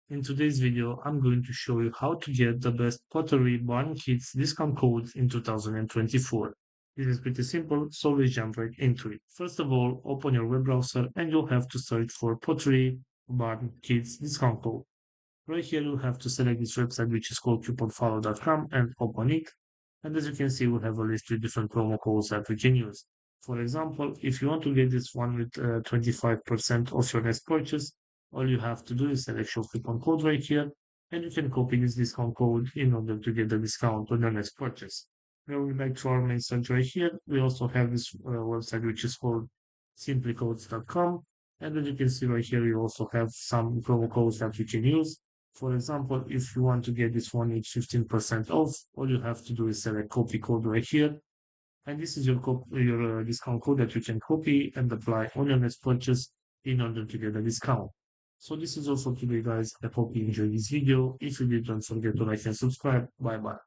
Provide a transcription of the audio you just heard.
In today's video, I'm going to show you how to get the best Pottery Barn Kids discount code in 2024. This is pretty simple, so let's jump right into it. First of all, open your web browser and you'll have to search for Pottery Barn Kids discount code. Right here, you'll have to select this website, which is called couponfollow.com, and open it. And as you can see, we have a list with different promo codes that we can use. For example, if you want to get this one with 25% off your next purchase, all you have to do is select your coupon code right here, and you can copy this discount code in order to get the discount on your next purchase. Going back to our main site right here, we also have this website which is called simplycodes.com. And as you can see right here, you also have some promo codes that you can use. For example, if you want to get this one with 15% off, all you have to do is select copy code right here. And this is your discount code that you can copy and apply on your next purchase in order to get a discount. So this is all for today, guys. I hope you enjoyed this video. If you did, don't forget to like and subscribe. Bye bye.